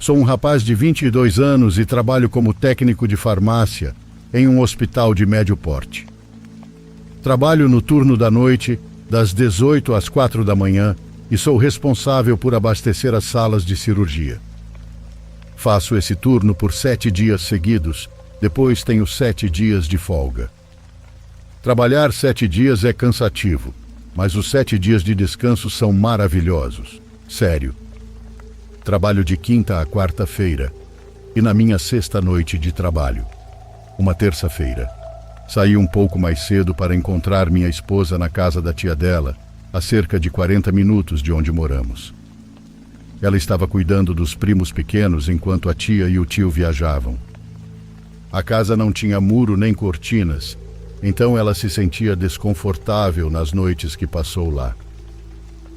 Sou um rapaz de 22 anos e trabalho como técnico de farmácia em um hospital de médio porte. Trabalho no turno da noite, das 18 às 4 da manhã, e sou responsável por abastecer as salas de cirurgia. Faço esse turno por 7 dias seguidos, depois tenho 7 dias de folga. Trabalhar 7 dias é cansativo, mas os 7 dias de descanso são maravilhosos. Sério. Trabalho de quinta a quarta-feira e na minha sexta noite de trabalho, uma terça-feira, saí um pouco mais cedo para encontrar minha esposa na casa da tia dela, a cerca de 40 minutos de onde moramos. Ela estava cuidando dos primos pequenos enquanto a tia e o tio viajavam. A casa não tinha muro nem cortinas, então ela se sentia desconfortável nas noites que passou lá.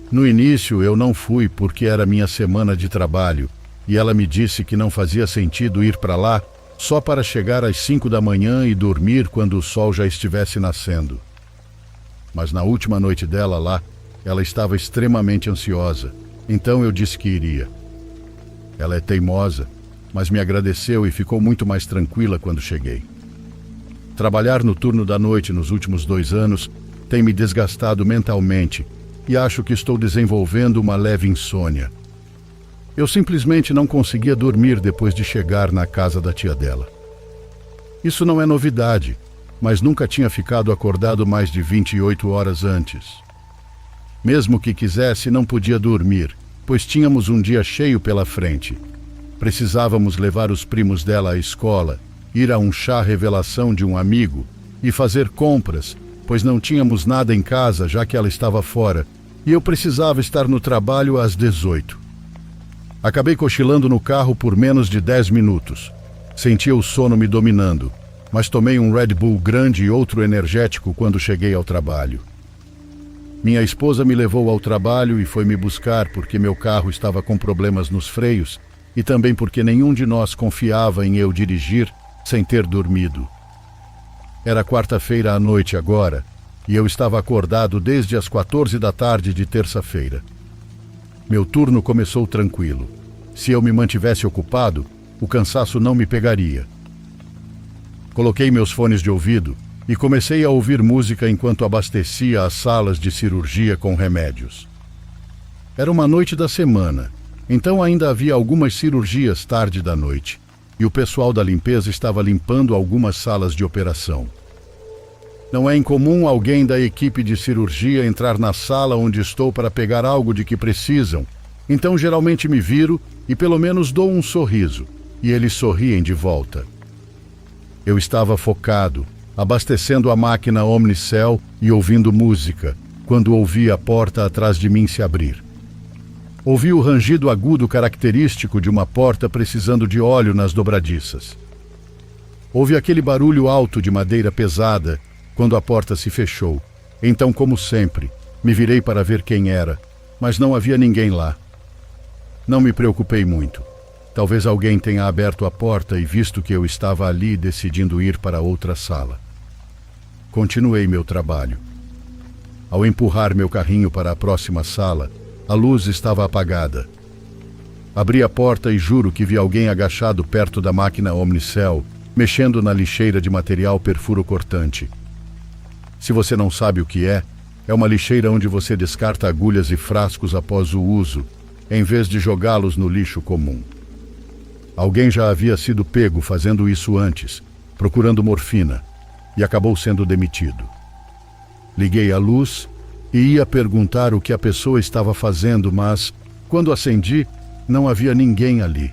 No início eu não fui porque era minha semana de trabalho e ela me disse que não fazia sentido ir para lá só para chegar às 5 da manhã e dormir quando o sol já estivesse nascendo. Mas na última noite dela lá, ela estava extremamente ansiosa, então eu disse que iria. Ela é teimosa, mas me agradeceu e ficou muito mais tranquila quando cheguei. Trabalhar no turno da noite nos últimos 2 anos tem me desgastado mentalmente e acho que estou desenvolvendo uma leve insônia. Eu simplesmente não conseguia dormir depois de chegar na casa da tia dela. Isso não é novidade, mas nunca tinha ficado acordado mais de 28 horas antes. Mesmo que quisesse, não podia dormir, pois tínhamos um dia cheio pela frente. Precisávamos levar os primos dela à escola, ir a um chá revelação de um amigo e fazer compras, pois não tínhamos nada em casa já que ela estava fora, e eu precisava estar no trabalho às 18. Acabei cochilando no carro por menos de 10 minutos. Sentia o sono me dominando, mas tomei um Red Bull grande e outro energético quando cheguei ao trabalho. Minha esposa me levou ao trabalho e foi me buscar porque meu carro estava com problemas nos freios e também porque nenhum de nós confiava em eu dirigir sem ter dormido. Era quarta-feira à noite agora, e eu estava acordado desde as 14 da tarde de terça-feira. Meu turno começou tranquilo. Se eu me mantivesse ocupado, o cansaço não me pegaria. Coloquei meus fones de ouvido e comecei a ouvir música enquanto abastecia as salas de cirurgia com remédios. Era uma noite da semana, então ainda havia algumas cirurgias tarde da noite, e o pessoal da limpeza estava limpando algumas salas de operação. Não é incomum alguém da equipe de cirurgia entrar na sala onde estou para pegar algo de que precisam, então geralmente me viro e pelo menos dou um sorriso, e eles sorriem de volta. Eu estava focado, abastecendo a máquina Omnicell e ouvindo música, quando ouvi a porta atrás de mim se abrir. Ouvi o rangido agudo característico de uma porta precisando de óleo nas dobradiças. Houve aquele barulho alto de madeira pesada quando a porta se fechou. Então, como sempre, me virei para ver quem era, mas não havia ninguém lá. Não me preocupei muito. Talvez alguém tenha aberto a porta e visto que eu estava ali decidindo ir para outra sala. Continuei meu trabalho. Ao empurrar meu carrinho para a próxima sala, a luz estava apagada. Abri a porta e juro que vi alguém agachado perto da máquina Omnicell, mexendo na lixeira de material perfuro-cortante. Se você não sabe o que é uma lixeira onde você descarta agulhas e frascos após o uso, em vez de jogá-los no lixo comum. Alguém já havia sido pego fazendo isso antes, procurando morfina, e acabou sendo demitido. Liguei a luz e ia perguntar o que a pessoa estava fazendo, mas, quando acendi, não havia ninguém ali.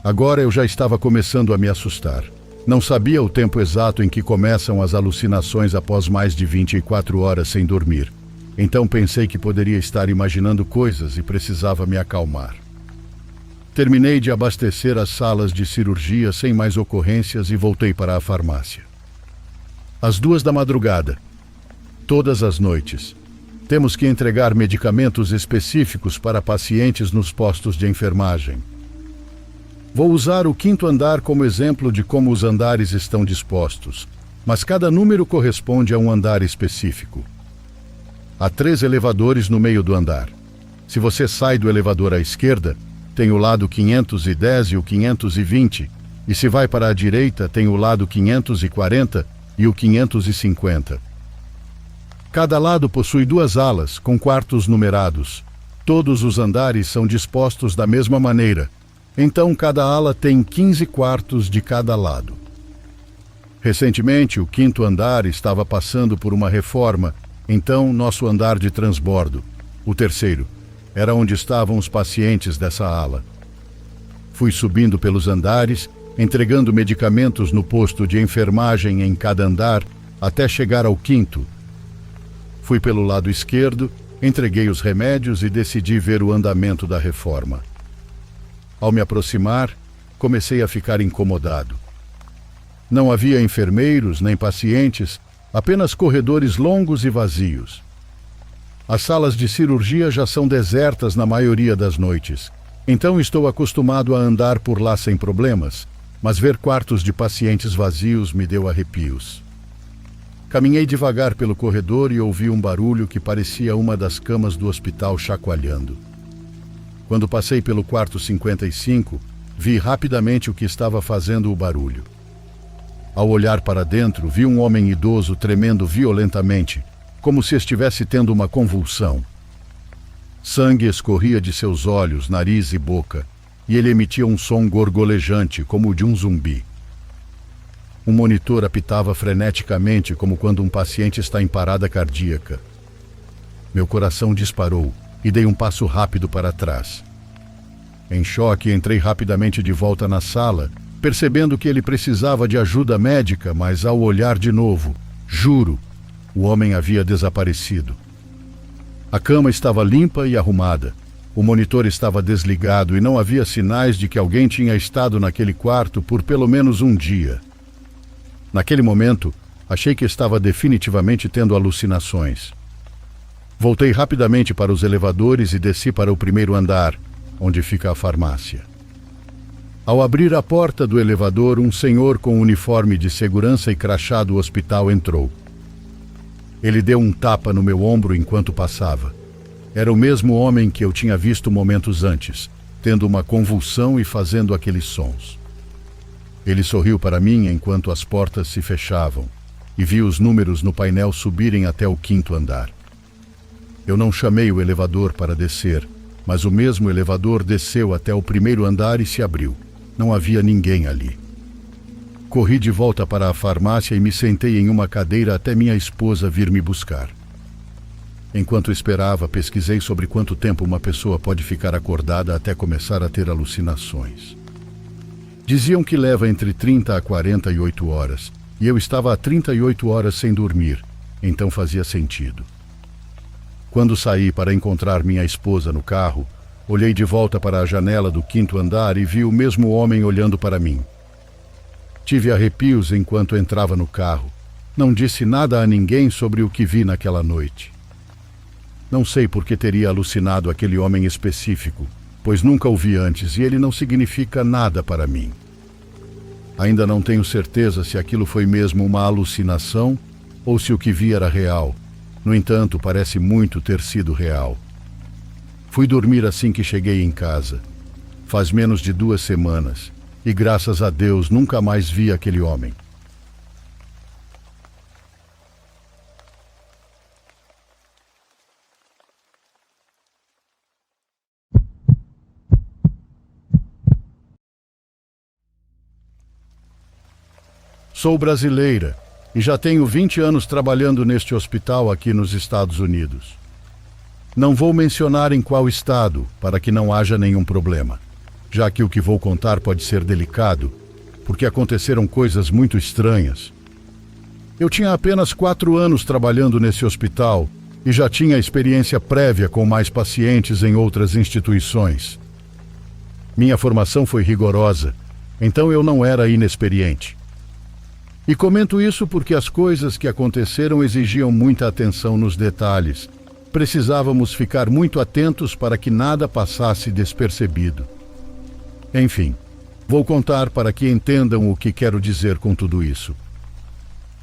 Agora eu já estava começando a me assustar. Não sabia o tempo exato em que começam as alucinações após mais de 24 horas sem dormir. Então pensei que poderia estar imaginando coisas e precisava me acalmar. Terminei de abastecer as salas de cirurgia sem mais ocorrências e voltei para a farmácia. Às 2 da madrugada, todas as noites, temos que entregar medicamentos específicos para pacientes nos postos de enfermagem. Vou usar o 5º andar como exemplo de como os andares estão dispostos, mas cada número corresponde a um andar específico. Há 3 elevadores no meio do andar. Se você sai do elevador à esquerda, tem o lado 510 e o 520, e se vai para a direita, tem o lado 540 e o 550. Cada lado possui 2 alas, com quartos numerados. Todos os andares são dispostos da mesma maneira, então cada ala tem 15 quartos de cada lado. Recentemente, o 5º andar estava passando por uma reforma, então nosso andar de transbordo, o 3º, era onde estavam os pacientes dessa ala. Fui subindo pelos andares, entregando medicamentos no posto de enfermagem em cada andar, até chegar ao 5º. Fui pelo lado esquerdo, entreguei os remédios e decidi ver o andamento da reforma. Ao me aproximar, comecei a ficar incomodado. Não havia enfermeiros nem pacientes, apenas corredores longos e vazios. As salas de cirurgia já são desertas na maioria das noites, então estou acostumado a andar por lá sem problemas, mas ver quartos de pacientes vazios me deu arrepios. Caminhei devagar pelo corredor e ouvi um barulho que parecia uma das camas do hospital chacoalhando. Quando passei pelo quarto 55, vi rapidamente o que estava fazendo o barulho. Ao olhar para dentro, vi um homem idoso tremendo violentamente, como se estivesse tendo uma convulsão. Sangue escorria de seus olhos, nariz e boca, e ele emitia um som gorgolejante, como o de um zumbi. Um monitor apitava freneticamente, como quando um paciente está em parada cardíaca. Meu coração disparou e dei um passo rápido para trás. Em choque, entrei rapidamente de volta na sala, percebendo que ele precisava de ajuda médica, mas ao olhar de novo, juro, o homem havia desaparecido. A cama estava limpa e arrumada. O monitor estava desligado e não havia sinais de que alguém tinha estado naquele quarto por pelo menos um dia. Naquele momento, achei que estava definitivamente tendo alucinações. Voltei rapidamente para os elevadores e desci para o 1º andar, onde fica a farmácia. Ao abrir a porta do elevador, um senhor com uniforme de segurança e crachá do hospital entrou. Ele deu um tapa no meu ombro enquanto passava. Era o mesmo homem que eu tinha visto momentos antes, tendo uma convulsão e fazendo aqueles sons. Ele sorriu para mim enquanto as portas se fechavam e vi os números no painel subirem até o 5º andar. Eu não chamei o elevador para descer, mas o mesmo elevador desceu até o 1º andar e se abriu. Não havia ninguém ali. Corri de volta para a farmácia e me sentei em uma cadeira até minha esposa vir me buscar. Enquanto esperava, pesquisei sobre quanto tempo uma pessoa pode ficar acordada até começar a ter alucinações. Diziam que leva entre 30 a 48 horas, e eu estava há 38 horas sem dormir, então fazia sentido. Quando saí para encontrar minha esposa no carro, olhei de volta para a janela do 5º andar e vi o mesmo homem olhando para mim. Tive arrepios enquanto entrava no carro. Não disse nada a ninguém sobre o que vi naquela noite. Não sei por que teria alucinado aquele homem específico, pois nunca o vi antes e ele não significa nada para mim. Ainda não tenho certeza se aquilo foi mesmo uma alucinação ou se o que vi era real. No entanto, parece muito ter sido real. Fui dormir assim que cheguei em casa. Faz menos de 2 semanas e, graças a Deus, nunca mais vi aquele homem. Sou brasileira e já tenho 20 anos trabalhando neste hospital aqui nos Estados Unidos. Não vou mencionar em qual estado, para que não haja nenhum problema, já que o que vou contar pode ser delicado, porque aconteceram coisas muito estranhas. Eu tinha apenas 4 anos trabalhando nesse hospital e já tinha experiência prévia com mais pacientes em outras instituições. Minha formação foi rigorosa, então eu não era inexperiente. E comento isso porque as coisas que aconteceram exigiam muita atenção nos detalhes. Precisávamos ficar muito atentos para que nada passasse despercebido. Enfim, vou contar para que entendam o que quero dizer com tudo isso.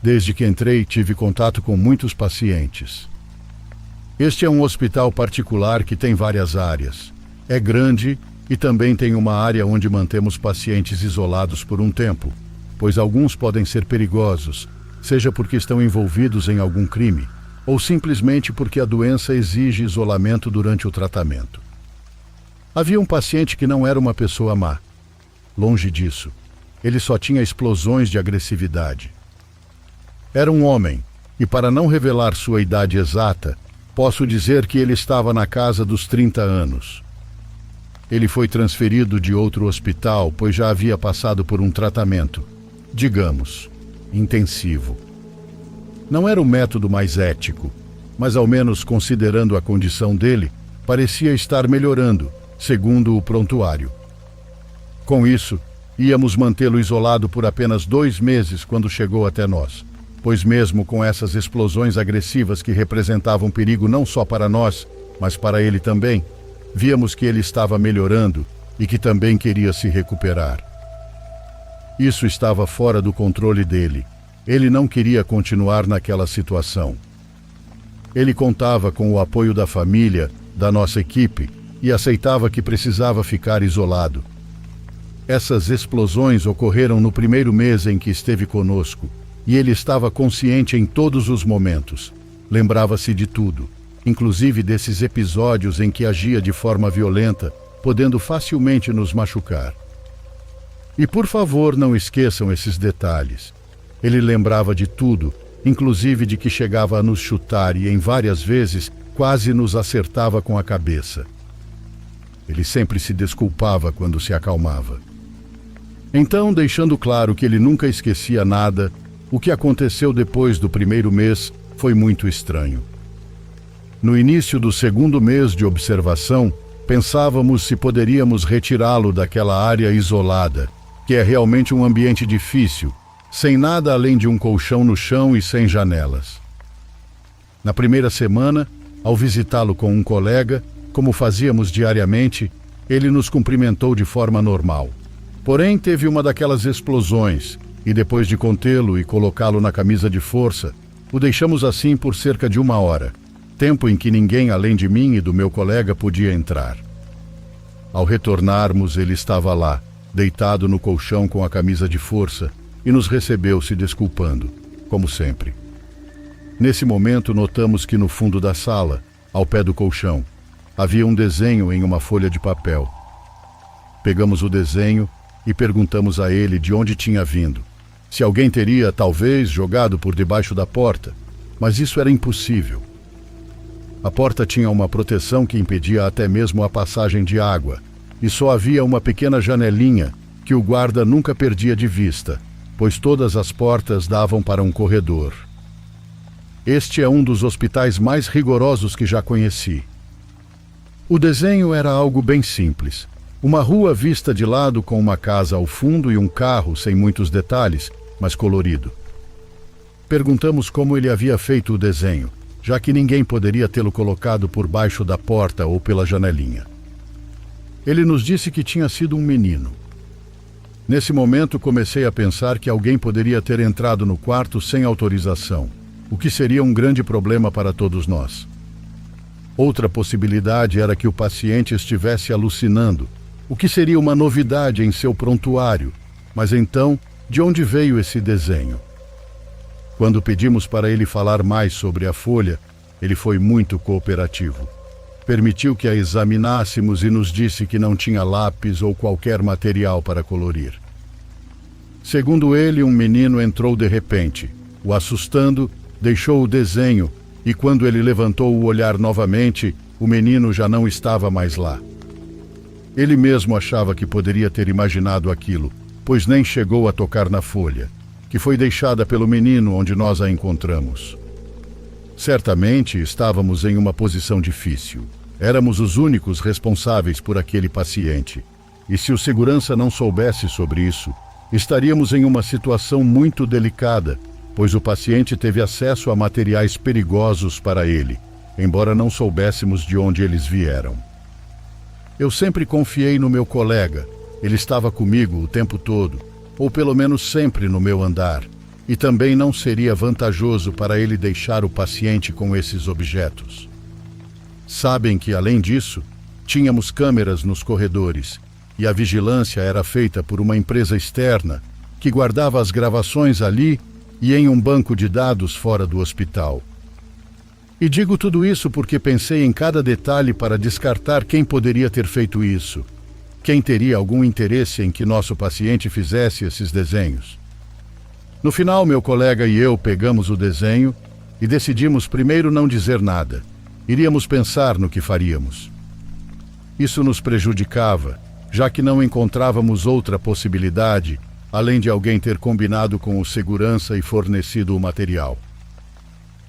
Desde que entrei, tive contato com muitos pacientes. Este é um hospital particular que tem várias áreas. É grande E também tem uma área onde mantemos pacientes isolados por um tempo, pois alguns podem ser perigosos, seja porque estão envolvidos em algum crime, ou simplesmente porque a doença exige isolamento durante o tratamento. Havia um paciente que não era uma pessoa má. Longe disso. Ele só tinha explosões de agressividade. Era um homem, e para não revelar sua idade exata, posso dizer que ele estava na casa dos 30 anos. Ele foi transferido de outro hospital, pois já havia passado por um tratamento, digamos, intensivo. Não era o método mais ético, mas ao menos considerando a condição dele, parecia estar melhorando, segundo o prontuário. Com isso, íamos mantê-lo isolado por apenas 2 meses quando chegou até nós, pois mesmo com essas explosões agressivas que representavam perigo não só para nós, mas para ele também, víamos que ele estava melhorando e que também queria se recuperar. Isso estava fora do controle dele. Ele não queria continuar naquela situação. Ele contava com o apoio da família, da nossa equipe, e aceitava que precisava ficar isolado. Essas explosões ocorreram no primeiro mês em que esteve conosco, e ele estava consciente em todos os momentos. Lembrava-se de tudo, inclusive desses episódios em que agia de forma violenta, podendo facilmente nos machucar. E por favor, não esqueçam esses detalhes. Ele lembrava de tudo, inclusive de que chegava a nos chutar e, em várias vezes, quase nos acertava com a cabeça. Ele sempre se desculpava quando se acalmava. Então, deixando claro que ele nunca esquecia nada, o que aconteceu depois do primeiro mês foi muito estranho. No início do segundo mês de observação, pensávamos se poderíamos retirá-lo daquela área isolada, que é realmente um ambiente difícil, sem nada além de um colchão no chão e sem janelas. Na primeira semana, ao visitá-lo com um colega, como fazíamos diariamente, ele nos cumprimentou de forma normal. Porém, teve uma daquelas explosões, e depois de contê-lo e colocá-lo na camisa de força, o deixamos assim por cerca de 1 hora, tempo em que ninguém além de mim e do meu colega podia entrar. Ao retornarmos, ele estava lá, deitado no colchão com a camisa de força, e nos recebeu se desculpando, como sempre. Nesse momento, notamos que no fundo da sala, ao pé do colchão, havia um desenho em uma folha de papel. Pegamos o desenho e perguntamos a ele de onde tinha vindo, se alguém teria, talvez, jogado por debaixo da porta, mas isso era impossível. A porta tinha uma proteção que impedia até mesmo a passagem de água, e só havia uma pequena janelinha que o guarda nunca perdia de vista, pois todas as portas davam para um corredor. Este é um dos hospitais mais rigorosos que já conheci. O desenho era algo bem simples. Uma rua vista de lado com uma casa ao fundo e um carro sem muitos detalhes, mas colorido. Perguntamos como ele havia feito o desenho, já que ninguém poderia tê-lo colocado por baixo da porta ou pela janelinha. Ele nos disse que tinha sido um menino. Nesse momento, comecei a pensar que alguém poderia ter entrado no quarto sem autorização, o que seria um grande problema para todos nós. Outra possibilidade era que o paciente estivesse alucinando, o que seria uma novidade em seu prontuário. Mas então, de onde veio esse desenho? Quando pedimos para ele falar mais sobre a folha, ele foi muito cooperativo. Permitiu que a examinássemos e nos disse que não tinha lápis ou qualquer material para colorir. Segundo ele, um menino entrou de repente, o assustando, deixou o desenho e quando ele levantou o olhar novamente, o menino já não estava mais lá. Ele mesmo achava que poderia ter imaginado aquilo, pois nem chegou a tocar na folha, que foi deixada pelo menino onde nós a encontramos. Certamente estávamos em uma posição difícil. Éramos os únicos responsáveis por aquele paciente. E se o segurança não soubesse sobre isso, estaríamos em uma situação muito delicada, pois o paciente teve acesso a materiais perigosos para ele, embora não soubéssemos de onde eles vieram. Eu sempre confiei no meu colega. Ele estava comigo o tempo todo, ou pelo menos sempre no meu andar, e também não seria vantajoso para ele deixar o paciente com esses objetos. Sabem que, além disso, Tínhamos câmeras nos corredores e a vigilância era feita por uma empresa externa que guardava as gravações ali e em um banco de dados fora do hospital. E digo tudo isso porque pensei em cada detalhe para descartar quem poderia ter feito isso, quem teria algum interesse em que nosso paciente fizesse esses desenhos. No final, meu colega e eu pegamos o desenho e decidimos primeiro não dizer nada. Iríamos pensar no que faríamos. Isso nos prejudicava, já que não encontrávamos outra possibilidade, além de alguém ter combinado com o segurança e fornecido o material.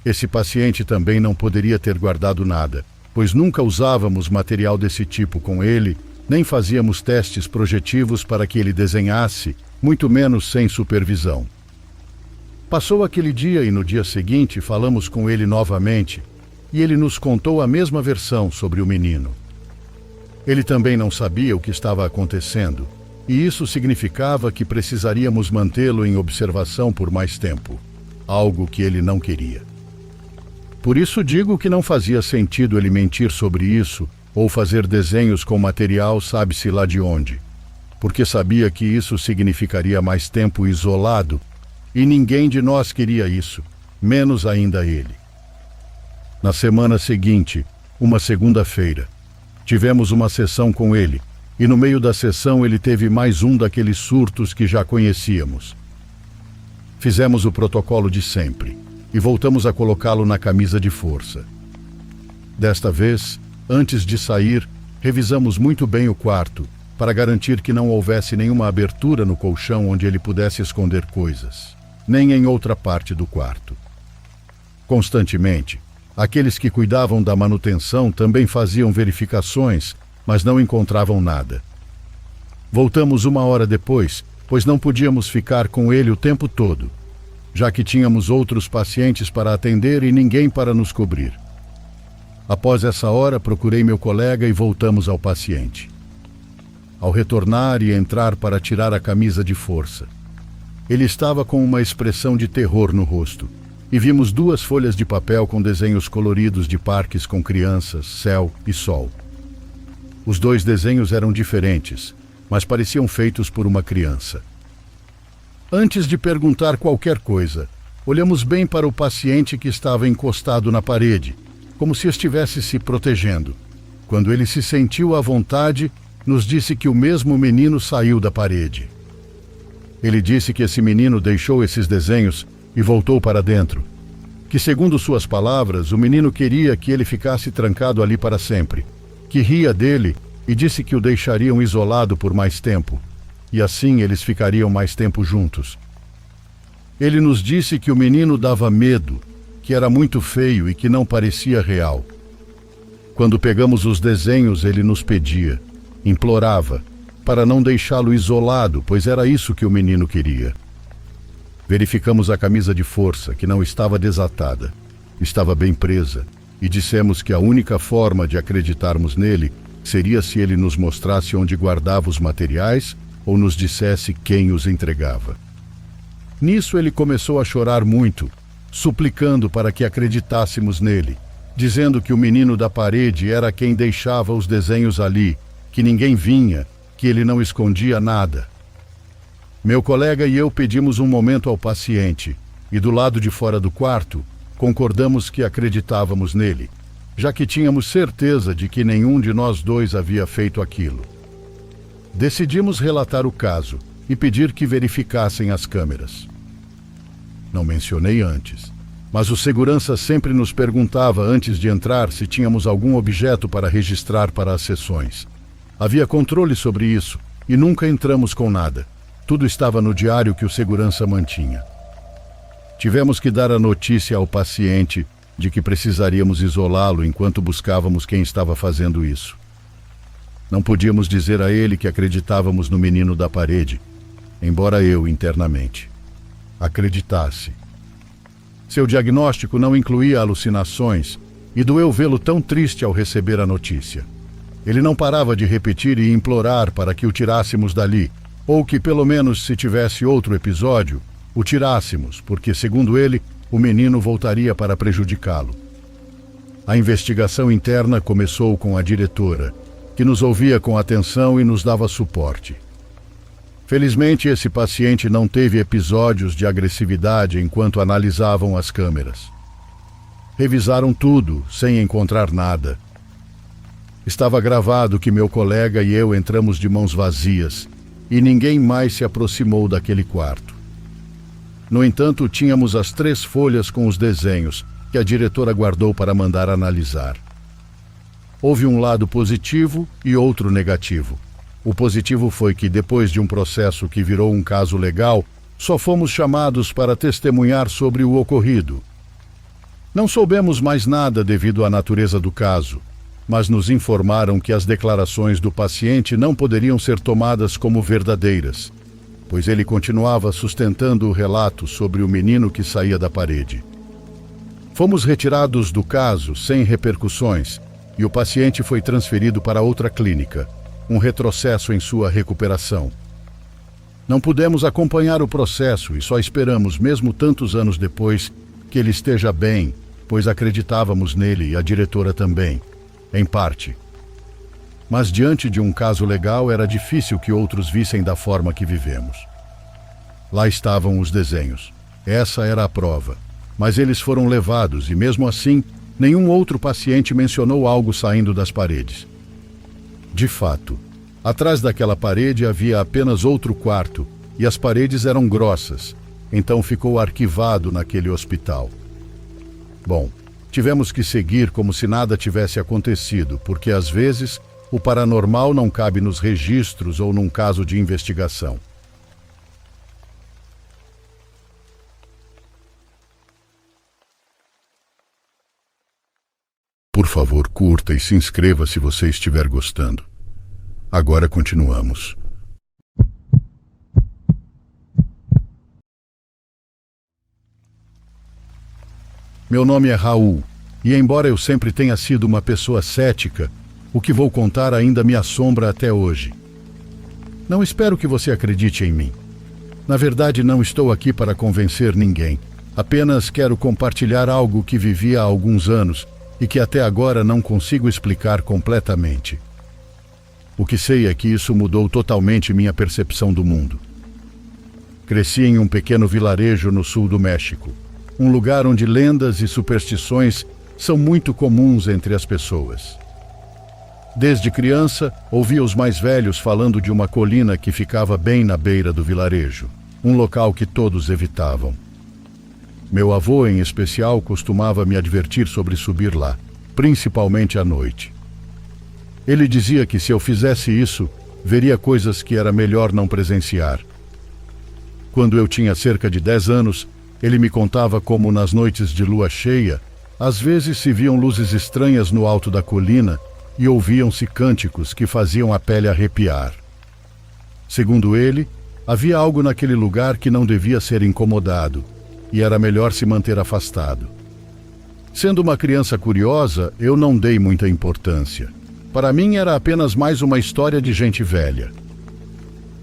Esse paciente também não poderia ter guardado nada, pois nunca usávamos material desse tipo com ele, nem fazíamos testes projetivos para que ele desenhasse, muito menos sem supervisão. Passou aquele dia e no dia seguinte falamos com ele novamente, e ele nos contou a mesma versão sobre o menino. Ele também não sabia o que estava acontecendo, e isso significava que precisaríamos mantê-lo em observação por mais tempo, algo que ele não queria. Por isso digo que não fazia sentido ele mentir sobre isso ou fazer desenhos com material sabe-se lá de onde, porque sabia que isso significaria mais tempo isolado e ninguém de nós queria isso, menos ainda ele. Na semana seguinte, uma segunda-feira, tivemos uma sessão com ele e no meio da sessão ele teve mais um daqueles surtos que já conhecíamos. Fizemos o protocolo de sempre e voltamos a colocá-lo na camisa de força. Desta vez, antes de sair, revisamos muito bem o quarto para garantir que não houvesse nenhuma abertura no colchão onde ele pudesse esconder coisas, nem em outra parte do quarto. Constantemente, aqueles que cuidavam da manutenção também faziam verificações, mas não encontravam nada. Voltamos 1 hora depois, pois não podíamos ficar com ele o tempo todo, já que tínhamos outros pacientes para atender e ninguém para nos cobrir. Após essa hora, procurei meu colega e voltamos ao paciente. Ao retornar e entrar para tirar a camisa de força, ele estava com uma expressão de terror no rosto, e vimos 2 folhas de papel com desenhos coloridos de parques com crianças, céu e sol. Os 2 desenhos eram diferentes, mas pareciam feitos por uma criança. Antes de perguntar qualquer coisa, olhamos bem para o paciente que estava encostado na parede, como se estivesse se protegendo. Quando ele se sentiu à vontade, nos disse que o mesmo menino saiu da parede. Ele disse que esse menino deixou esses desenhos e voltou para dentro, que segundo suas palavras, o menino queria que ele ficasse trancado ali para sempre, que ria dele e disse que o deixariam isolado por mais tempo, e assim eles ficariam mais tempo juntos. Ele nos disse que o menino dava medo, que era muito feio e que não parecia real. Quando pegamos os desenhos, ele nos pedia, implorava, para não deixá-lo isolado, pois era isso que o menino queria. Verificamos a camisa de força, que não estava desatada, estava bem presa, e dissemos que a única forma de acreditarmos nele seria se ele nos mostrasse onde guardava os materiais ou nos dissesse quem os entregava. Nisso ele começou a chorar muito, suplicando para que acreditássemos nele, dizendo que o menino da parede era quem deixava os desenhos ali, que ninguém vinha, que ele não escondia nada. Meu colega e eu pedimos um momento ao paciente, e do lado de fora do quarto, concordamos que acreditávamos nele, já que tínhamos certeza de que nenhum de nós 2 havia feito aquilo. Decidimos relatar o caso e pedir que verificassem as câmeras. Não mencionei antes, mas o segurança sempre nos perguntava antes de entrar se tínhamos algum objeto para registrar para as sessões. Havia controle sobre isso e nunca entramos com nada. Tudo estava no diário que o segurança mantinha. Tivemos que dar a notícia ao paciente de que precisaríamos isolá-lo enquanto buscávamos quem estava fazendo isso. Não podíamos dizer a ele que acreditávamos no menino da parede, embora eu, internamente, acreditasse. Seu diagnóstico não incluía alucinações e doeu vê-lo tão triste ao receber a notícia. Ele não parava de repetir e implorar para que o tirássemos dali, ou que, pelo menos, se tivesse outro episódio, o tirássemos, porque, segundo ele, o menino voltaria para prejudicá-lo. A investigação interna começou com a diretora, que nos ouvia com atenção e nos dava suporte. Felizmente, esse paciente não teve episódios de agressividade enquanto analisavam as câmeras. Revisaram tudo, sem encontrar nada. Estava gravado que meu colega e eu entramos de mãos vazias e ninguém mais se aproximou daquele quarto. No entanto, tínhamos as 3 folhas com os desenhos que a diretora guardou para mandar analisar. Houve um lado positivo e outro negativo. O positivo foi que, depois de um processo que virou um caso legal, só fomos chamados para testemunhar sobre o ocorrido. Não soubemos mais nada devido à natureza do caso, mas nos informaram que as declarações do paciente não poderiam ser tomadas como verdadeiras, pois ele continuava sustentando o relato sobre o menino que saía da parede. Fomos retirados do caso sem repercussões e o paciente foi transferido para outra clínica, um retrocesso em sua recuperação. Não pudemos acompanhar o processo e só esperamos, mesmo tantos anos depois, que ele esteja bem, pois acreditávamos nele e a diretora também, em parte. Mas diante de um caso legal era difícil que outros vissem da forma que vivemos. Lá estavam os desenhos. Essa era a prova. Mas eles foram levados e, mesmo assim, nenhum outro paciente mencionou algo saindo das paredes. De fato, atrás daquela parede havia apenas outro quarto e as paredes eram grossas, então ficou arquivado naquele hospital. Bom, tivemos que seguir como se nada tivesse acontecido, porque às vezes o paranormal não cabe nos registros ou num caso de investigação. Por favor, curta e se inscreva se você estiver gostando. Agora continuamos. Meu nome é Raul, e embora eu sempre tenha sido uma pessoa cética, o que vou contar ainda me assombra até hoje. Não espero que você acredite em mim. Na verdade, não estou aqui para convencer ninguém. Apenas quero compartilhar algo que vivi há alguns anos e que até agora não consigo explicar completamente. O que sei é que isso mudou totalmente minha percepção do mundo. Cresci em um pequeno vilarejo no sul do México, um lugar onde lendas e superstições são muito comuns entre as pessoas. Desde criança, ouvia os mais velhos falando de uma colina que ficava bem na beira do vilarejo, um local que todos evitavam. Meu avô, em especial, costumava me advertir sobre subir lá, principalmente à noite. Ele dizia que se eu fizesse isso, veria coisas que era melhor não presenciar. Quando eu tinha cerca de 10 anos, ele me contava como nas noites de lua cheia, às vezes se viam luzes estranhas no alto da colina e ouviam-se cânticos que faziam a pele arrepiar. Segundo ele, havia algo naquele lugar que não devia ser incomodado, e era melhor se manter afastado. Sendo uma criança curiosa, eu não dei muita importância. Para mim era apenas mais uma história de gente velha.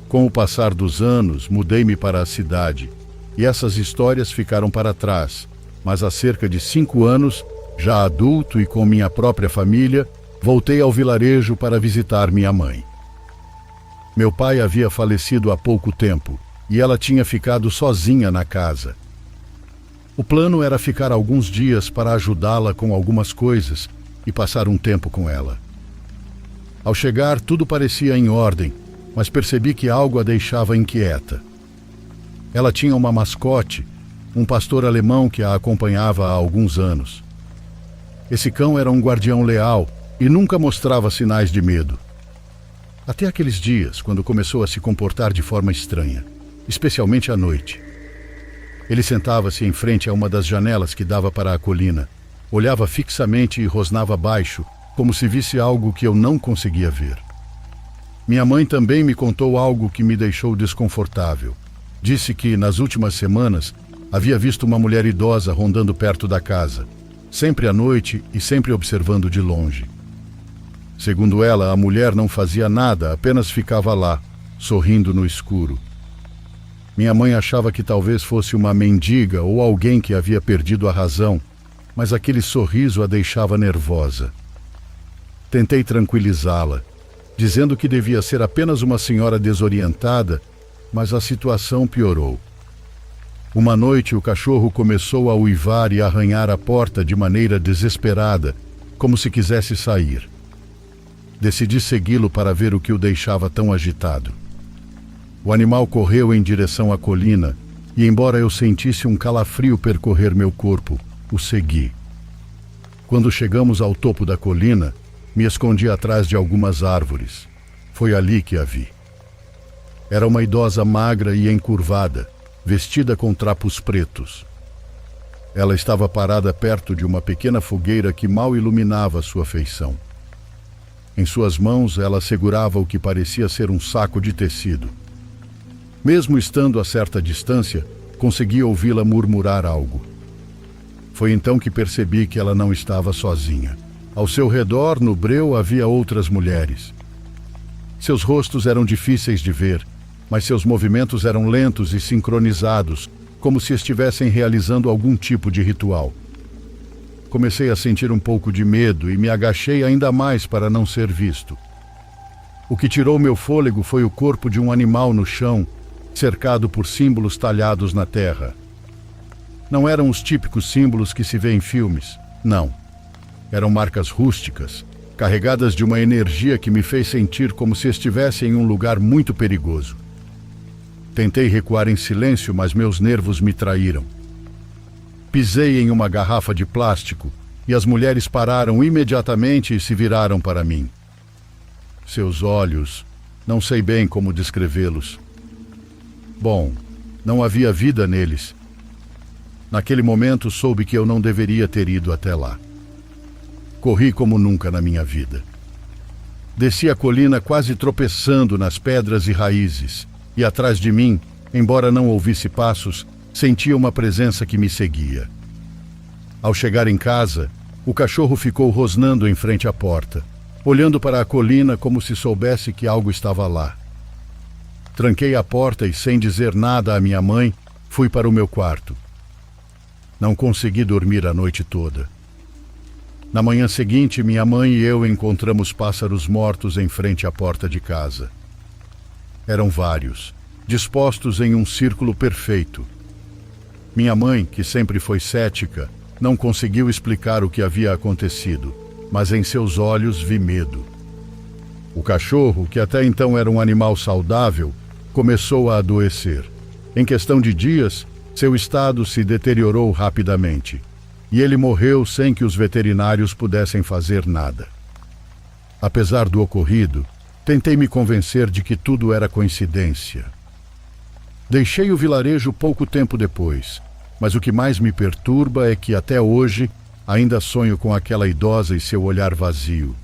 Com o passar dos anos, mudei-me para a cidade, e essas histórias ficaram para trás, mas há cerca de 5 anos, já adulto e com minha própria família, voltei ao vilarejo para visitar minha mãe. Meu pai havia falecido há pouco tempo, e ela tinha ficado sozinha na casa. O plano era ficar alguns dias para ajudá-la com algumas coisas e passar um tempo com ela. Ao chegar, tudo parecia em ordem, mas percebi que algo a deixava inquieta. Ela tinha uma mascote, um pastor alemão que a acompanhava há alguns anos. Esse cão era um guardião leal e nunca mostrava sinais de medo. Até aqueles dias, quando começou a se comportar de forma estranha, especialmente à noite. Ele sentava-se em frente a uma das janelas que dava para a colina, olhava fixamente e rosnava baixo, como se visse algo que eu não conseguia ver. Minha mãe também me contou algo que me deixou desconfortável. Disse que, nas últimas semanas, havia visto uma mulher idosa rondando perto da casa, sempre à noite e sempre observando de longe. Segundo ela, a mulher não fazia nada, apenas ficava lá, sorrindo no escuro. Minha mãe achava que talvez fosse uma mendiga ou alguém que havia perdido a razão, mas aquele sorriso a deixava nervosa. Tentei tranquilizá-la, dizendo que devia ser apenas uma senhora desorientada, mas a situação piorou. Uma noite o cachorro começou a uivar e arranhar a porta de maneira desesperada, como se quisesse sair. Decidi segui-lo para ver o que o deixava tão agitado. O animal correu em direção à colina e, embora eu sentisse um calafrio percorrer meu corpo, o segui. Quando chegamos ao topo da colina, me escondi atrás de algumas árvores. Foi ali que a vi. Era uma idosa magra e encurvada, vestida com trapos pretos. Ela estava parada perto de uma pequena fogueira que mal iluminava sua feição. Em suas mãos, ela segurava o que parecia ser um saco de tecido. Mesmo estando a certa distância, consegui ouvi-la murmurar algo. Foi então que percebi que ela não estava sozinha. Ao seu redor, no breu, havia outras mulheres. Seus rostos eram difíceis de ver, mas seus movimentos eram lentos e sincronizados, como se estivessem realizando algum tipo de ritual. Comecei a sentir um pouco de medo e me agachei ainda mais para não ser visto. O que tirou meu fôlego foi o corpo de um animal no chão, cercado por símbolos talhados na terra. Não eram os típicos símbolos que se vê em filmes, não. Eram marcas rústicas, carregadas de uma energia que me fez sentir como se estivesse em um lugar muito perigoso. Tentei recuar em silêncio, mas meus nervos me traíram. Pisei em uma garrafa de plástico e as mulheres pararam imediatamente e se viraram para mim. Seus olhos, não sei bem como descrevê-los. Bom, não havia vida neles. Naquele momento soube que eu não deveria ter ido até lá. Corri como nunca na minha vida. Desci a colina quase tropeçando nas pedras e raízes, e atrás de mim, embora não ouvisse passos, sentia uma presença que me seguia. Ao chegar em casa, o cachorro ficou rosnando em frente à porta, olhando para a colina como se soubesse que algo estava lá. Tranquei a porta e, sem dizer nada à minha mãe, fui para o meu quarto. Não consegui dormir a noite toda. Na manhã seguinte, minha mãe e eu encontramos pássaros mortos em frente à porta de casa. Eram vários, dispostos em um círculo perfeito. Minha mãe, que sempre foi cética, não conseguiu explicar o que havia acontecido, mas em seus olhos vi medo. O cachorro, que até então era um animal saudável, começou a adoecer. Em questão de dias, seu estado se deteriorou rapidamente, e ele morreu sem que os veterinários pudessem fazer nada. Apesar do ocorrido, tentei me convencer de que tudo era coincidência. Deixei o vilarejo pouco tempo depois, mas o que mais me perturba é que até hoje ainda sonho com aquela idosa e seu olhar vazio.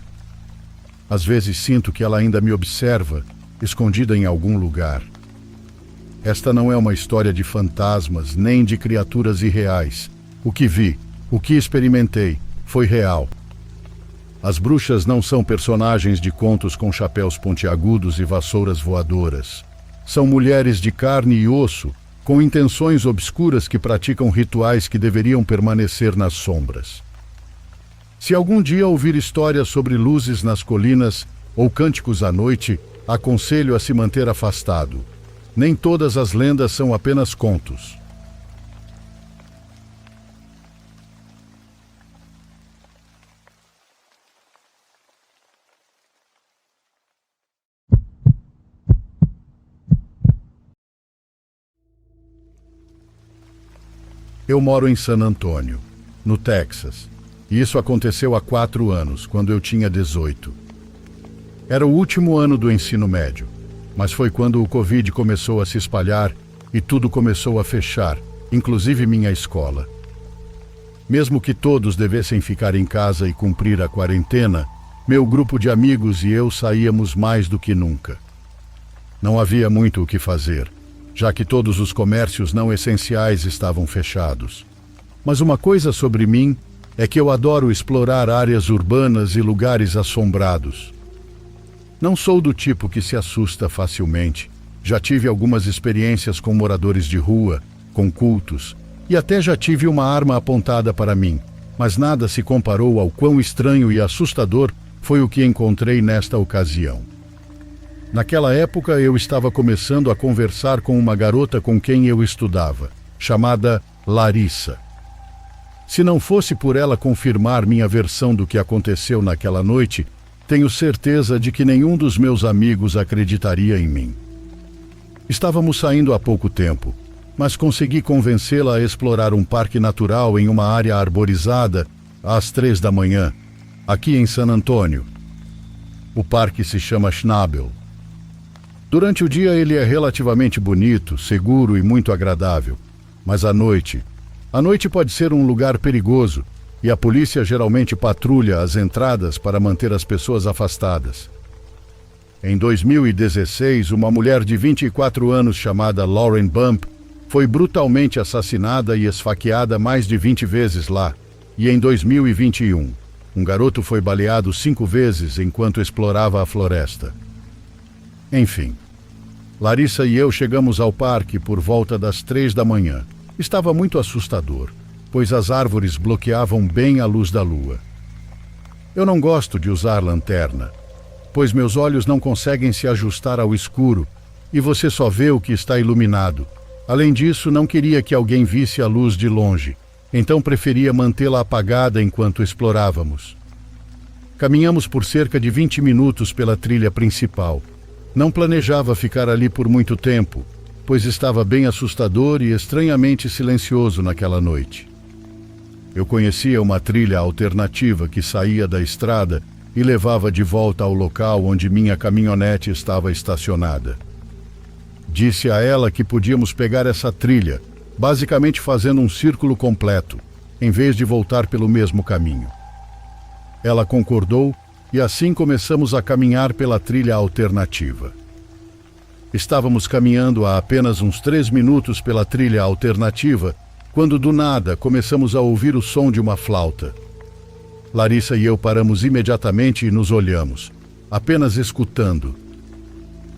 Às vezes sinto que ela ainda me observa, escondida em algum lugar. Esta não é uma história de fantasmas, nem de criaturas irreais. O que vi, o que experimentei, foi real. As bruxas não são personagens de contos com chapéus pontiagudos e vassouras voadoras. São mulheres de carne e osso, com intenções obscuras que praticam rituais que deveriam permanecer nas sombras. Se algum dia ouvir histórias sobre luzes nas colinas ou cânticos à noite, aconselho a se manter afastado. Nem todas as lendas são apenas contos. Eu moro em San Antônio, no Texas, e isso aconteceu há 4 anos, quando eu tinha 18. Era o último ano do ensino médio, mas foi quando o Covid começou a se espalhar e tudo começou a fechar, inclusive minha escola. Mesmo que todos devessem ficar em casa e cumprir a quarentena, meu grupo de amigos e eu saíamos mais do que nunca. Não havia muito o que fazer, já que todos os comércios não essenciais estavam fechados. Mas uma coisa sobre mim é que eu adoro explorar áreas urbanas e lugares assombrados. Não sou do tipo que se assusta facilmente. Já tive algumas experiências com moradores de rua, com cultos, e até já tive uma arma apontada para mim, mas nada se comparou ao quão estranho e assustador foi o que encontrei nesta ocasião. Naquela época eu estava começando a conversar com uma garota com quem eu estudava, chamada Larissa. Se não fosse por ela confirmar minha versão do que aconteceu naquela noite, tenho certeza de que nenhum dos meus amigos acreditaria em mim. Estávamos saindo há pouco tempo, mas consegui convencê-la a explorar um parque natural em uma área arborizada às 3 da manhã, aqui em San Antônio. O parque se chama Schnabel. Durante o dia ele é relativamente bonito, seguro e muito agradável, mas à noite pode ser um lugar perigoso e a polícia geralmente patrulha as entradas para manter as pessoas afastadas. Em 2016, uma mulher de 24 anos chamada Lauren Bump foi brutalmente assassinada e esfaqueada mais de 20 vezes lá. E em 2021, um garoto foi baleado 5 vezes enquanto explorava a floresta. Enfim, Larissa e eu chegamos ao parque por volta das 3 da manhã. Estava muito assustador, pois as árvores bloqueavam bem a luz da lua. Eu não gosto de usar lanterna, pois meus olhos não conseguem se ajustar ao escuro e você só vê o que está iluminado. Além disso, não queria que alguém visse a luz de longe, então preferia mantê-la apagada enquanto explorávamos. Caminhamos por cerca de 20 minutos pela trilha principal. Não planejava ficar ali por muito tempo, pois estava bem assustador e estranhamente silencioso naquela noite. Eu conhecia uma trilha alternativa que saía da estrada e levava de volta ao local onde minha caminhonete estava estacionada. Disse a ela que podíamos pegar essa trilha, basicamente fazendo um círculo completo, em vez de voltar pelo mesmo caminho. Ela concordou e assim começamos a caminhar pela trilha alternativa. Estávamos caminhando há apenas uns 3 minutos pela trilha alternativa, quando do nada começamos a ouvir o som de uma flauta. Larissa e eu paramos imediatamente e nos olhamos, apenas escutando.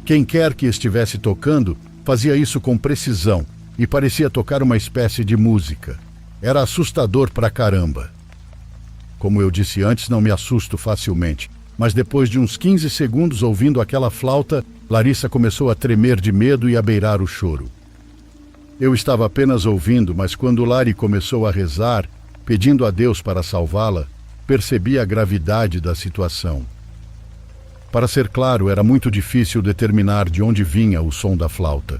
Quem quer que estivesse tocando, fazia isso com precisão e parecia tocar uma espécie de música. Era assustador pra caramba. Como eu disse antes, não me assusto facilmente, mas depois de uns 15 segundos ouvindo aquela flauta, Larissa começou a tremer de medo e a beirar o choro. Eu estava apenas ouvindo, mas quando Lari começou a rezar, pedindo a Deus para salvá-la, percebi a gravidade da situação. Para ser claro, era muito difícil determinar de onde vinha o som da flauta.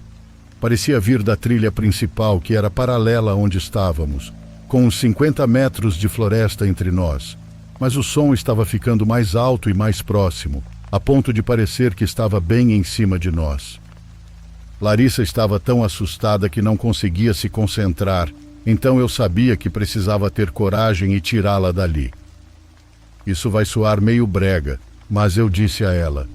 Parecia vir da trilha principal, que era paralela onde estávamos, com uns 50 metros de floresta entre nós, mas o som estava ficando mais alto e mais próximo, a ponto de parecer que estava bem em cima de nós. Larissa estava tão assustada que não conseguia se concentrar, então eu sabia que precisava ter coragem e tirá-la dali. Isso vai soar meio brega, mas eu disse a ela: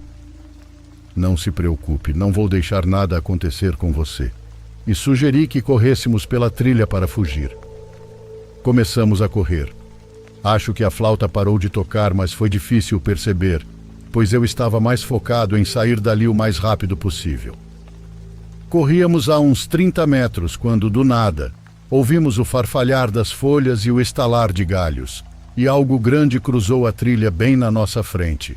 "Não se preocupe, não vou deixar nada acontecer com você." E sugeri que corrêssemos pela trilha para fugir. Começamos a correr. Acho que a flauta parou de tocar, mas foi difícil perceber, pois eu estava mais focado em sair dali o mais rápido possível. Corríamos a uns 30 metros quando, do nada, ouvimos o farfalhar das folhas e o estalar de galhos, e algo grande cruzou a trilha bem na nossa frente.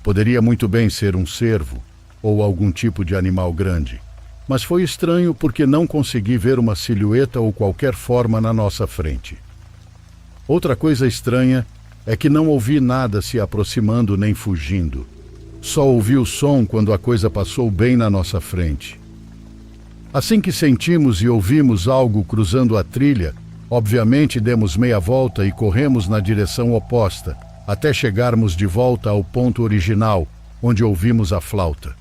Poderia muito bem ser um cervo ou algum tipo de animal grande, mas foi estranho porque não consegui ver uma silhueta ou qualquer forma na nossa frente. Outra coisa estranha é que não ouvi nada se aproximando nem fugindo. Só ouvi o som quando a coisa passou bem na nossa frente. Assim que sentimos e ouvimos algo cruzando a trilha, obviamente demos meia volta e corremos na direção oposta, até chegarmos de volta ao ponto original, onde ouvimos a flauta.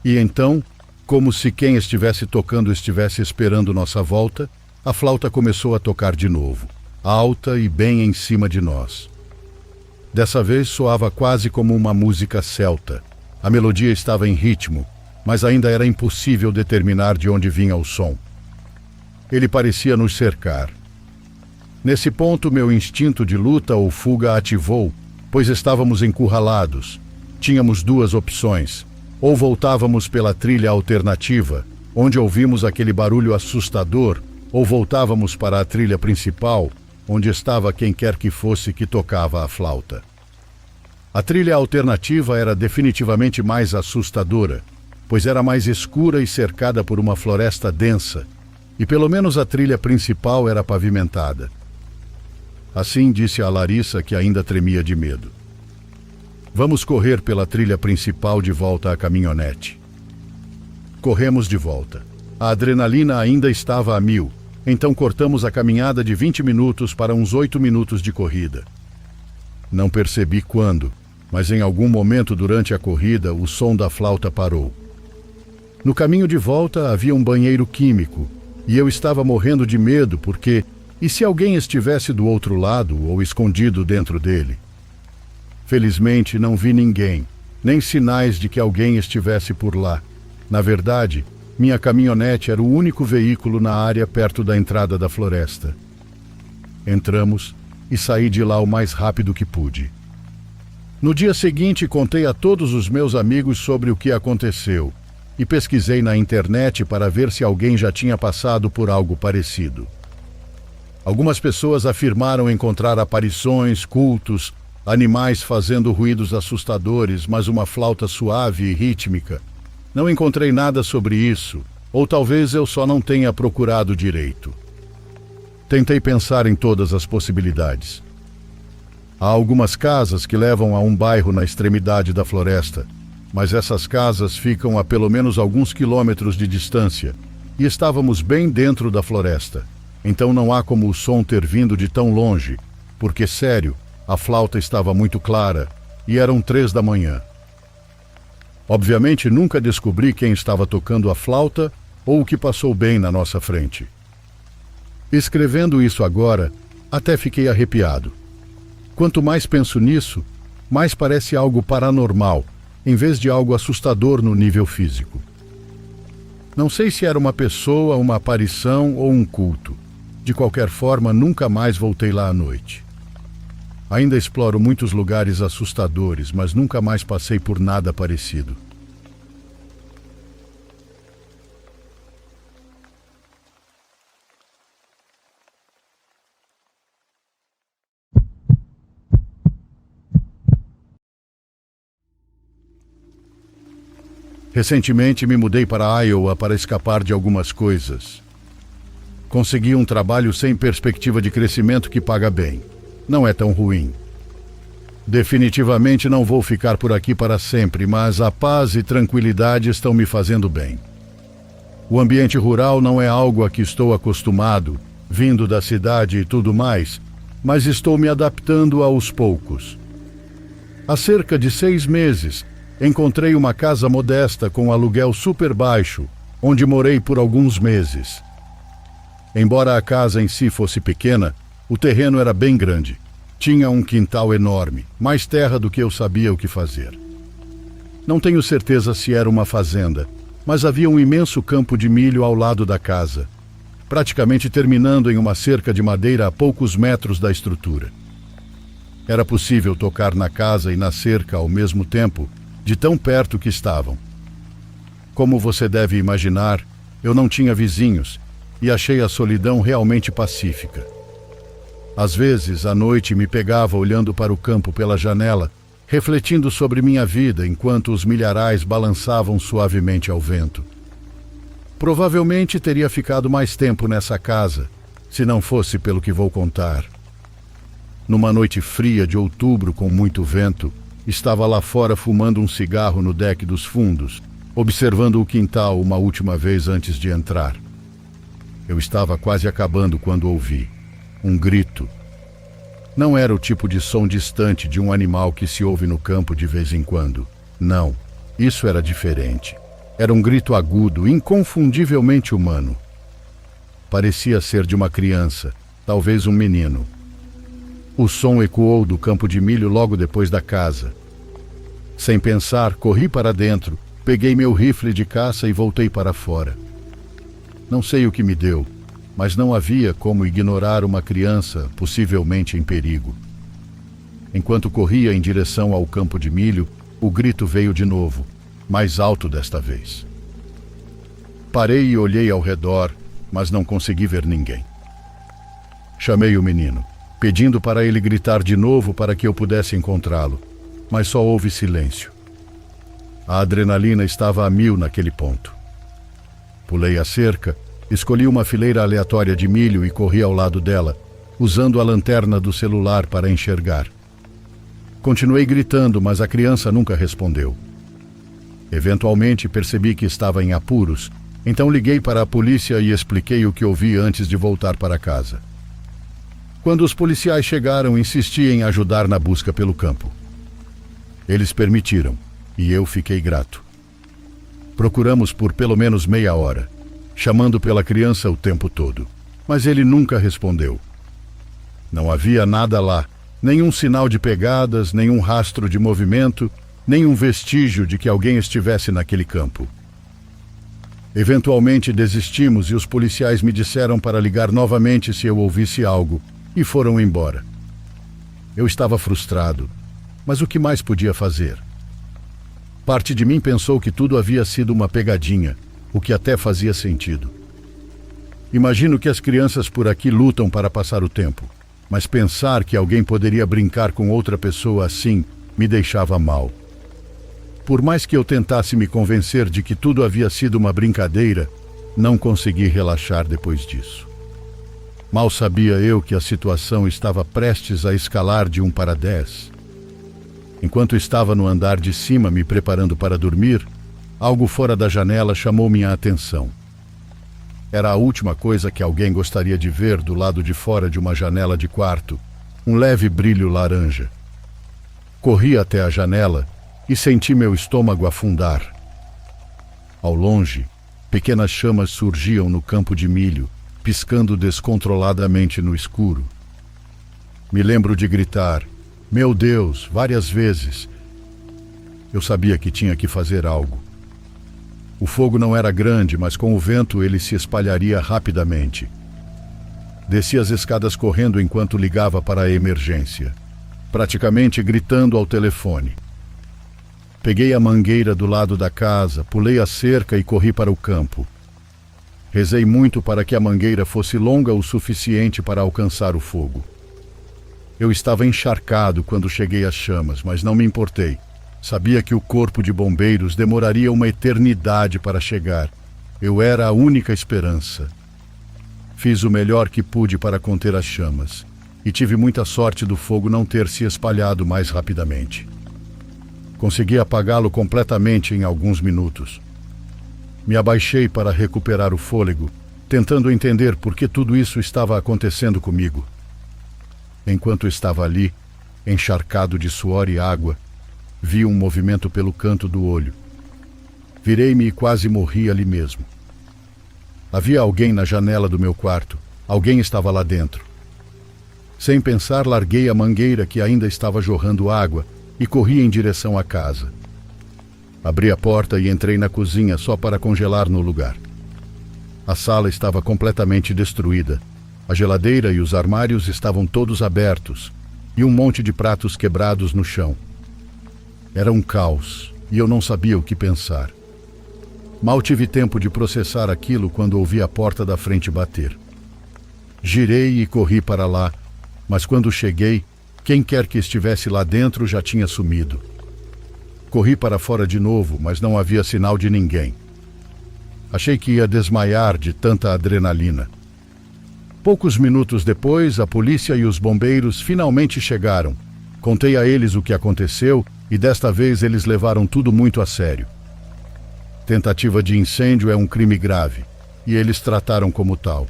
E então, como se quem estivesse tocando estivesse esperando nossa volta, a flauta começou a tocar de novo, alta e bem em cima de nós. Dessa vez soava quase como uma música celta. A melodia estava em ritmo, mas ainda era impossível determinar de onde vinha o som. Ele parecia nos cercar. Nesse ponto, meu instinto de luta ou fuga ativou, pois estávamos encurralados. Tínhamos duas opções: ou voltávamos pela trilha alternativa, onde ouvimos aquele barulho assustador, ou voltávamos para a trilha principal, onde estava quem quer que fosse que tocava a flauta. A trilha alternativa era definitivamente mais assustadora, pois era mais escura e cercada por uma floresta densa, e pelo menos a trilha principal era pavimentada. Assim disse a Larissa, que ainda tremia de medo. Vamos correr pela trilha principal de volta à caminhonete. Corremos de volta. A adrenalina ainda estava a 1000, então cortamos a caminhada de 20 minutos para uns 8 minutos de corrida. Não percebi quando, mas em algum momento durante a corrida o som da flauta parou. No caminho de volta havia um banheiro químico e eu estava morrendo de medo porque, e se alguém estivesse do outro lado ou escondido dentro dele? Felizmente não vi ninguém, nem sinais de que alguém estivesse por lá. Na verdade, minha caminhonete era o único veículo na área perto da entrada da floresta. Entramos e saí de lá o mais rápido que pude. No dia seguinte, contei a todos os meus amigos sobre o que aconteceu e pesquisei na internet para ver se alguém já tinha passado por algo parecido. Algumas pessoas afirmaram encontrar aparições, cultos, animais fazendo ruídos assustadores, mas uma flauta suave e rítmica. Não encontrei nada sobre isso, ou talvez eu só não tenha procurado direito. Tentei pensar em todas as possibilidades. Há algumas casas que levam a um bairro na extremidade da floresta, mas essas casas ficam a pelo menos alguns quilômetros de distância, e estávamos bem dentro da floresta. Então não há como o som ter vindo de tão longe, porque, sério, a flauta estava muito clara e eram 3 da manhã. Obviamente nunca descobri quem estava tocando a flauta ou o que passou bem na nossa frente. Escrevendo isso agora, até fiquei arrepiado. Quanto mais penso nisso, mais parece algo paranormal, em vez de algo assustador no nível físico. Não sei se era uma pessoa, uma aparição ou um culto. De qualquer forma, nunca mais voltei lá à noite. Ainda exploro muitos lugares assustadores, mas nunca mais passei por nada parecido. Recentemente me mudei para Iowa para escapar de algumas coisas. Consegui um trabalho sem perspectiva de crescimento que paga bem. Não é tão ruim. Definitivamente não vou ficar por aqui para sempre, mas a paz e tranquilidade estão me fazendo bem. O ambiente rural não é algo a que estou acostumado, vindo da cidade e tudo mais, mas estou me adaptando aos poucos. Há cerca de 6 meses, encontrei uma casa modesta com aluguel super baixo, onde morei por alguns meses. Embora a casa em si fosse pequena, o terreno era bem grande. Tinha um quintal enorme, mais terra do que eu sabia o que fazer. Não tenho certeza se era uma fazenda, mas havia um imenso campo de milho ao lado da casa, praticamente terminando em uma cerca de madeira a poucos metros da estrutura. Era possível tocar na casa e na cerca ao mesmo tempo, de tão perto que estavam. Como você deve imaginar, eu não tinha vizinhos e achei a solidão realmente pacífica. Às vezes, à noite, me pegava olhando para o campo pela janela, refletindo sobre minha vida enquanto os milharais balançavam suavemente ao vento. Provavelmente teria ficado mais tempo nessa casa, se não fosse pelo que vou contar. Numa noite fria de outubro com muito vento, estava lá fora fumando um cigarro no deck dos fundos, observando o quintal uma última vez antes de entrar. Eu estava quase acabando quando ouvi um grito. Não era o tipo de som distante de um animal que se ouve no campo de vez em quando. Não, isso era diferente. Era um grito agudo, inconfundivelmente humano. Parecia ser de uma criança, talvez um menino. O som ecoou do campo de milho logo depois da casa. Sem pensar, corri para dentro, peguei meu rifle de caça e voltei para fora. Não sei o que me deu, mas não havia como ignorar uma criança possivelmente em perigo. Enquanto corria em direção ao campo de milho, o grito veio de novo, mais alto desta vez. Parei e olhei ao redor, mas não consegui ver ninguém. Chamei o menino, pedindo para ele gritar de novo para que eu pudesse encontrá-lo, mas só houve silêncio. A adrenalina estava a mil naquele ponto. Pulei a cerca, escolhi uma fileira aleatória de milho e corri ao lado dela, usando a lanterna do celular para enxergar. Continuei gritando, mas a criança nunca respondeu. Eventualmente percebi que estava em apuros, então liguei para a polícia e expliquei o que ouvi antes de voltar para casa. Quando os policiais chegaram, insisti em ajudar na busca pelo campo. Eles permitiram, e eu fiquei grato. Procuramos por pelo menos meia hora, chamando pela criança o tempo todo, mas ele nunca respondeu. Não havia nada lá, nenhum sinal de pegadas, nenhum rastro de movimento, nenhum vestígio de que alguém estivesse naquele campo. Eventualmente desistimos e os policiais me disseram para ligar novamente se eu ouvisse algo, e foram embora. Eu estava frustrado, mas o que mais podia fazer? Parte de mim pensou que tudo havia sido uma pegadinha, o que até fazia sentido. Imagino que as crianças por aqui lutam para passar o tempo, mas pensar que alguém poderia brincar com outra pessoa assim me deixava mal. Por mais que eu tentasse me convencer de que tudo havia sido uma brincadeira, não consegui relaxar depois disso. Mal sabia eu que a situação estava prestes a escalar de 1 para 10. Enquanto estava no andar de cima me preparando para dormir, algo fora da janela chamou minha atenção. Era a última coisa que alguém gostaria de ver do lado de fora de uma janela de quarto, um leve brilho laranja. Corri até a janela e senti meu estômago afundar. Ao longe, pequenas chamas surgiam no campo de milho, piscando descontroladamente no escuro. Me lembro de gritar, "Meu Deus!" várias vezes. Eu sabia que tinha que fazer algo. O fogo não era grande, mas com o vento ele se espalharia rapidamente. Desci as escadas correndo enquanto ligava para a emergência, praticamente gritando ao telefone. Peguei a mangueira do lado da casa, pulei a cerca e corri para o campo. Rezei muito para que a mangueira fosse longa o suficiente para alcançar o fogo. Eu estava encharcado quando cheguei às chamas, mas não me importei. Sabia que o corpo de bombeiros demoraria uma eternidade para chegar. Eu era a única esperança. Fiz o melhor que pude para conter as chamas, e tive muita sorte do fogo não ter se espalhado mais rapidamente. Consegui apagá-lo completamente em alguns minutos. Me abaixei para recuperar o fôlego, tentando entender por que tudo isso estava acontecendo comigo. Enquanto estava ali, encharcado de suor e água, vi um movimento pelo canto do olho. Virei-me e quase morri ali mesmo. Havia alguém na janela do meu quarto. Alguém estava lá dentro. Sem pensar, larguei a mangueira que ainda estava jorrando água e corri em direção à casa. Abri a porta e entrei na cozinha só para congelar no lugar. A sala estava completamente destruída. A geladeira e os armários estavam todos abertos e um monte de pratos quebrados no chão. Era um caos e eu não sabia o que pensar. Mal tive tempo de processar aquilo quando ouvi a porta da frente bater. Girei e corri para lá, mas quando cheguei, quem quer que estivesse lá dentro já tinha sumido. Corri para fora de novo, mas não havia sinal de ninguém. Achei que ia desmaiar de tanta adrenalina. Poucos minutos depois, a polícia e os bombeiros finalmente chegaram. Contei a eles o que aconteceu e desta vez eles levaram tudo muito a sério. Tentativa de incêndio é um crime grave, e eles trataram como tal.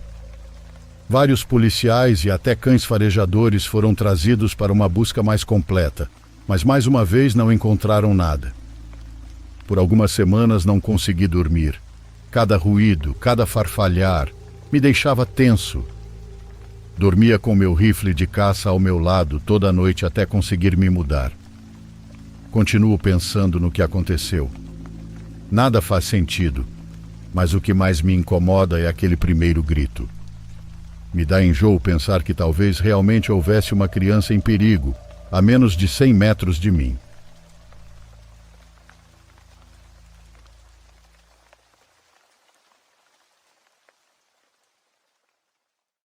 Vários policiais e até cães farejadores foram trazidos para uma busca mais completa, mas mais uma vez não encontraram nada. Por algumas semanas não consegui dormir. Cada ruído, cada farfalhar, me deixava tenso. Dormia com meu rifle de caça ao meu lado toda a noite até conseguir me mudar. Continuo pensando no que aconteceu. Nada faz sentido, mas o que mais me incomoda é aquele primeiro grito. Me dá enjoo pensar que talvez realmente houvesse uma criança em perigo, a menos de 100 metros de mim.